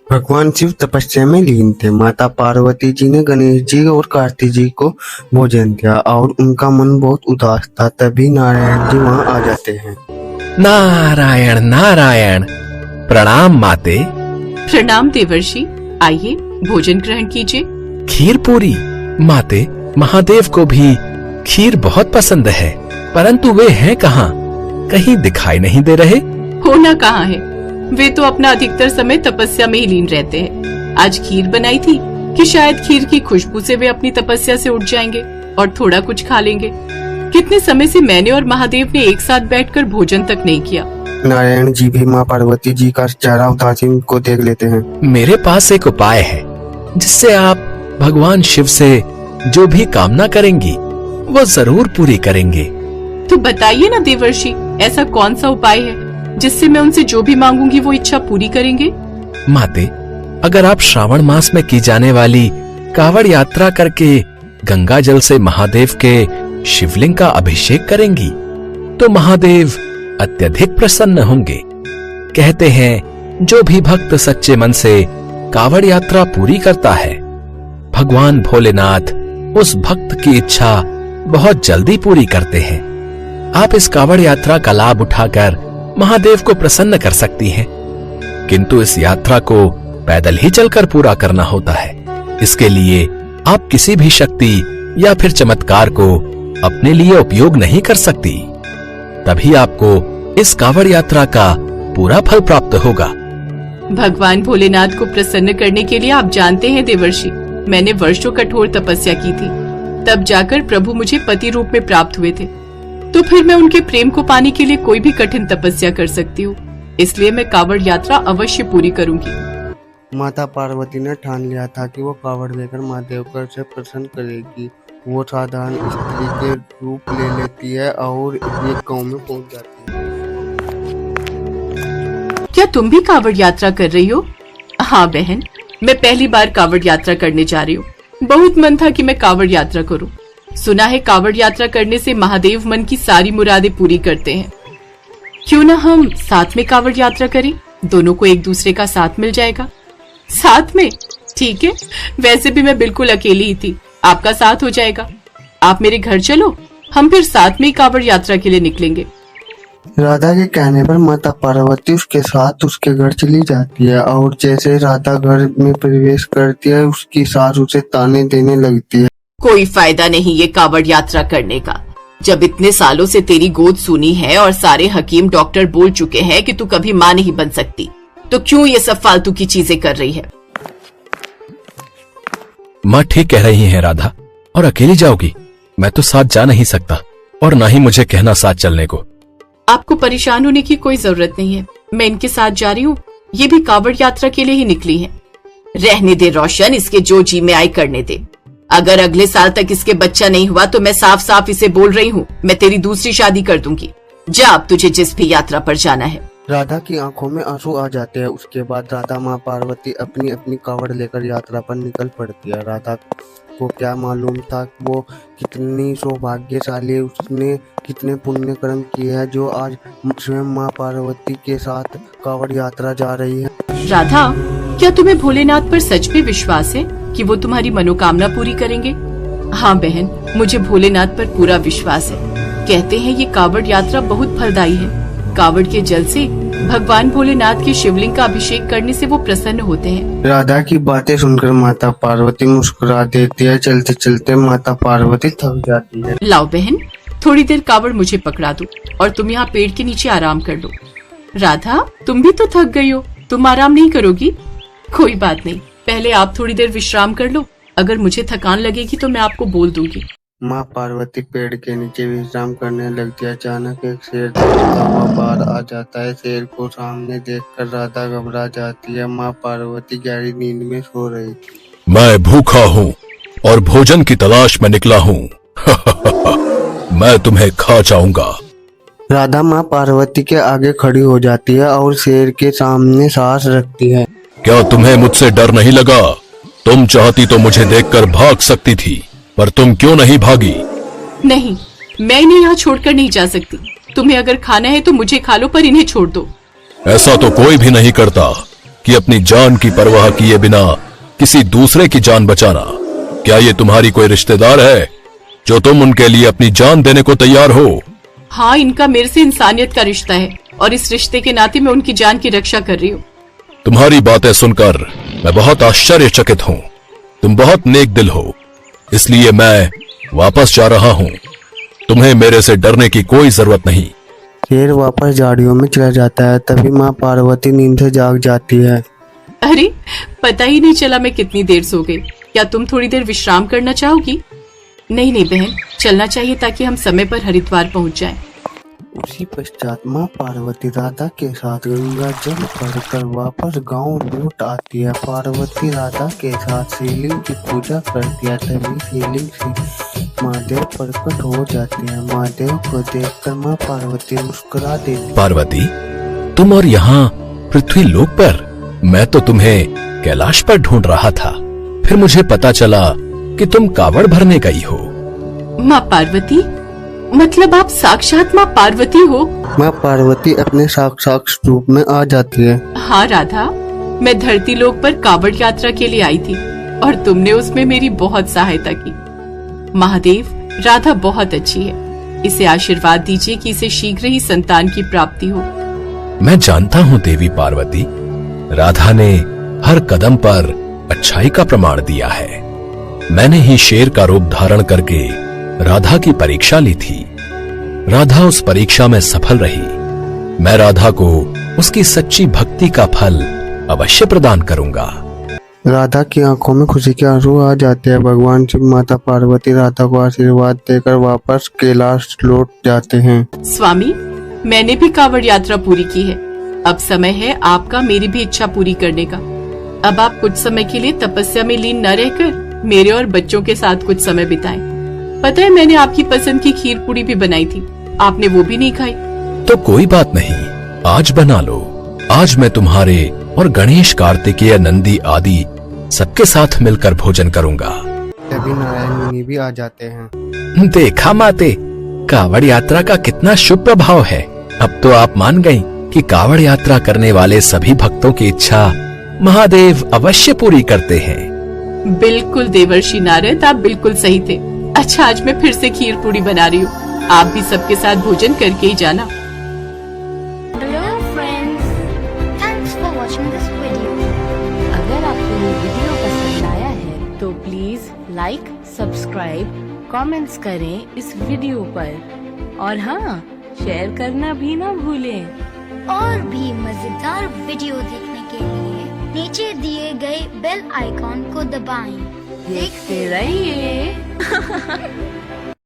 भगवान शिव तपस्या में लीन थे। माता पार्वती जी ने गणेश जी और कार्तिक जी को भोजन दिया और उनका मन बहुत उदास था। तभी नारायण जी वहाँ आ जाते हैं। नारायण नारायण। प्रणाम माते। प्रणाम देवर्षि, आइए भोजन ग्रहण कीजिए। खीर पूरी। माते, महादेव को भी खीर बहुत पसंद है, परंतु वे हैं कहाँ? कहीं दिखाई नहीं दे रहे। होना कहाँ है, वे तो अपना अधिकतर समय तपस्या में ही लीन रहते हैं। आज खीर बनाई थी कि शायद खीर की खुशबू से वे अपनी तपस्या से उठ जाएंगे और थोड़ा कुछ खा लेंगे। कितने समय से मैंने और महादेव ने एक साथ बैठकर भोजन तक नहीं किया। नारायण जी भी माँ पार्वती जी का चेहरा उदासीन को देख लेते हैं। मेरे पास एक उपाय है जिससे आप भगवान शिव से जो भी कामना करेंगी वो जरूर पूरी करेंगे। तो बताइए ना देवर्षि, ऐसा कौन सा उपाय है जिससे मैं उनसे जो भी मांगूंगी वो इच्छा पूरी करेंगे? माते, अगर आप श्रावण मास में की जाने वाली कावड़ यात्रा करके गंगा जल से महादेव के शिवलिंग का अभिषेक करेंगी तो महादेव अत्यधिक प्रसन्न होंगे। कहते हैं जो भी भक्त सच्चे मन से कावड़ यात्रा पूरी करता है, भगवान भोलेनाथ उस भक्त की इच्छा बहुत जल्दी पूरी करते हैं। आप इस कावड़ यात्रा का लाभ उठाकर महादेव को प्रसन्न कर सकती हैं, किंतु इस यात्रा को पैदल ही चलकर पूरा करना होता है। इसके लिए आप किसी भी शक्ति या फिर चमत्कार को अपने लिए उपयोग नहीं कर सकती। तभी आपको इस कावड़ यात्रा का पूरा फल प्राप्त होगा। भगवान भोलेनाथ को प्रसन्न करने के लिए आप जानते हैं देवर्षि, मैंने वर्षों कठोर तपस्या की थी, तब जाकर प्रभु मुझे पति रूप में प्राप्त हुए थे। तो फिर मैं उनके प्रेम को पाने के लिए कोई भी कठिन तपस्या कर सकती हूँ। इसलिए मैं कावड़ यात्रा अवश्य पूरी करूंगी। माता पार्वती ने ठान लिया था कि वो कावड़ लेकर महादेव को से प्रसन्न करेगी। वो साधारण स्त्री के रूप ले लेती है और एक गांव में पहुंच जाती है। क्या तुम भी कावड़ यात्रा कर रही हो? हाँ बहन, मैं पहली बार कावड़ यात्रा करने जा रही हूँ। बहुत मन था कि मैं कावड़ यात्रा करूँ। सुना है कावड़ यात्रा करने से महादेव मन की सारी मुरादें पूरी करते हैं। क्यों ना हम साथ में कावड़ यात्रा करें? दोनों को एक दूसरे का साथ मिल जाएगा। साथ में? ठीक है, वैसे भी मैं बिल्कुल अकेली ही थी, आपका साथ हो जाएगा। आप मेरे घर चलो, हम फिर साथ में ही कावड़ यात्रा के लिए निकलेंगे। राधा के कहने पर माता पार्वती उसके साथ उसके घर चली जाती है और जैसे राधा घर में प्रवेश करती है उसकी सास उसे ताने देने लगती है। कोई फायदा नहीं ये कावड़ यात्रा करने का। जब इतने सालों से तेरी गोद सुनी है और सारे हकीम डॉक्टर बोल चुके हैं कि तू कभी माँ नहीं बन सकती, तो क्यों ये सब फालतू की चीजें कर रही है? माँ ठीक कह रही हैं राधा, और अकेली जाओगी? मैं तो साथ जा नहीं सकता और ना ही मुझे कहना साथ चलने को। आपको परेशान होने की कोई जरूरत नहीं है, मैं इनके साथ जा रही हूँ। ये भी कावड़ यात्रा के लिए ही निकली है। रहने दे रोशन, इसके जो जी में आई करने दे। अगर अगले साल तक इसके बच्चा नहीं हुआ तो मैं साफ साफ इसे बोल रही हूँ, मैं तेरी दूसरी शादी कर दूंगी। जा अब तुझे जिस भी यात्रा पर जाना है। राधा की आंखों में आंसू आ जाते हैं। उसके बाद राधा माँ पार्वती अपनी अपनी कावड़ लेकर यात्रा पर निकल पड़ती है। राधा को क्या मालूम था वो कितनी सौभाग्यशाली है, उसने कितने पुण्य कर्म किए हैं जो आज स्वयं माँ पार्वती के साथ कावड़ यात्रा जा रही है। राधा, क्या तुम्हें भोलेनाथ पर सच में विश्वास है कि वो तुम्हारी मनोकामना पूरी करेंगे? हाँ बहन, मुझे भोलेनाथ पर पूरा विश्वास है। कहते हैं ये कावड़ यात्रा बहुत फलदायी है। कावड़ के जल से भगवान भोलेनाथ के शिवलिंग का अभिषेक करने से वो प्रसन्न होते हैं। राधा की बातें सुनकर माता पार्वती मुस्कुरा देती है। चलते चलते माता पार्वती थक जाती है। लाओ बहन, थोड़ी देर कावड़ मुझे पकड़ा दो और तुम यहाँ पेड़ के नीचे आराम कर लो। राधा, तुम भी तो थक गई हो, तुम आराम नहीं करोगी? कोई बात नहीं, पहले आप थोड़ी देर विश्राम कर लो। अगर मुझे थकान लगेगी तो मैं आपको बोल दूंगी। माँ पार्वती पेड़ के नीचे विश्राम करने लगती है। अचानक एक शेर दौड़ता हुआ बाहर आ जाता है। शेर को सामने देखकर राधा घबरा जाती है। माँ पार्वती गहरी नींद में सो रही थी। मैं भूखा हूँ और भोजन की तलाश में निकला हूँ। मैं तुम्हें खा जाऊंगा। राधा माँ पार्वती के आगे खड़ी हो जाती है और शेर के सामने सांस रखती है। क्या तुम्हें मुझसे डर नहीं लगा? तुम चाहती तो मुझे देखकर भाग सकती थी, पर तुम क्यों नहीं भागी? नहीं, मैं इन्हें यहाँ छोड़कर नहीं जा सकती। तुम्हें अगर खाना है तो मुझे खा लो, पर इन्हें छोड़ दो। ऐसा तो कोई भी नहीं करता। कि अपनी जान की परवाह किए बिना किसी दूसरे की जान बचाना, क्या ये तुम्हारी कोई रिश्तेदार है जो तुम उनके लिए अपनी जान देने को तैयार हो? हाँ, इनका मेरे से इंसानियत का रिश्ता है और इस रिश्ते के नाते मैं उनकी जान की रक्षा कर रही हूँ। तुम्हारी बातें सुनकर मैं बहुत आश्चर्यचकित हूँ। तुम बहुत नेक दिल हो, इसलिए मैं वापस जा रहा हूँ। तुम्हें मेरे से डरने की कोई जरूरत नहीं। शेर वापस झाड़ियों में चला जाता है। तभी माँ पार्वती नींद से जाग जाती है। अरे, पता ही नहीं चला मैं कितनी देर सो गई। क्या तुम थोड़ी देर विश्राम करना चाहोगी? नहीं नहीं बहन, चलना चाहिए ताकि हम समय पर हरिद्वार पहुंच जाएं। उसी पश्चात माँ पार्वती राधा के साथ गंगा जल भरकर वापस गांव लौट आती है। पार्वती राधा के साथ शिवलिंग की पूजा करती है। तभी शिवलिंग से महादेव प्रकट हो जाते हैं। महादेव को देखकर माँ पार्वती मुस्कुरा देती। पार्वती, तुम और यहाँ पृथ्वी लोक पर, मैं तो तुम्हें कैलाश पर ढूंढ रहा था। फिर मुझे पता चला कि तुम कावड़ भरने गई हो। माँ पार्वती? मतलब आप साक्षात माँ पार्वती हो? माँ पार्वती अपने साक्षात रूप में आ जाती है। हाँ राधा, मैं धरती लोक पर कावड़ यात्रा के लिए आई थी और तुमने उसमें मेरी बहुत सहायता की। महादेव, राधा बहुत अच्छी है। इसे आशीर्वाद दीजिए कि इसे शीघ्र ही संतान की प्राप्ति हो। मैं जानता हूँ देवी पार्वती, राधा ने हर कदम पर अच्छाई का प्रमाण दिया है। मैंने ही शेर का रूप धारण करके राधा की परीक्षा ली थी। राधा उस परीक्षा में सफल रही। मैं राधा को उसकी सच्ची भक्ति का फल अवश्य प्रदान करूंगा। राधा की आंखों में खुशी के आंसू आ जाते हैं। भगवान शिव, माता पार्वती राधा को आशीर्वाद देकर वापस कैलाश लौट जाते हैं। स्वामी, मैंने भी कावड़ यात्रा पूरी की है। अब समय है आपका मेरी भी इच्छा पूरी करने का। अब आप कुछ समय के लिए तपस्या में लीन न रहकर मेरे और बच्चों के साथ कुछ समय बिताएं। पता है, मैंने आपकी पसंद की खीर पूरी भी बनाई थी, आपने वो भी नहीं खाई। तो कोई बात नहीं, आज बना लो। आज मैं तुम्हारे और गणेश, कार्तिकेय, नंदी आदि सबके साथ मिलकर भोजन करूंगा। तभी नारायण मुनि भी आ जाते हैं। देखा माते, कावड़ यात्रा का कितना शुभ प्रभाव है। अब तो आप मान गई कि कावड़ यात्रा करने वाले सभी भक्तों की इच्छा महादेव अवश्य पूरी करते हैं। बिल्कुल देवर्षि नारद, आप बिल्कुल सही थे। अच्छा, आज मैं फिर से खीर पूरी बना रही हूँ। आप भी सबके साथ भोजन करके ही जाना। Hello friends, thanks for watching this video. अगर आपको ये वीडियो पसंद आया है तो प्लीज लाइक, सब्सक्राइब, कमेंट्स करें इस वीडियो पर और हाँ, शेयर करना भी ना भूलें। और भी मजेदार वीडियो देखने के लिए नीचे दिए गए बेल आइकॉन को दबाएं। देखते रहिए।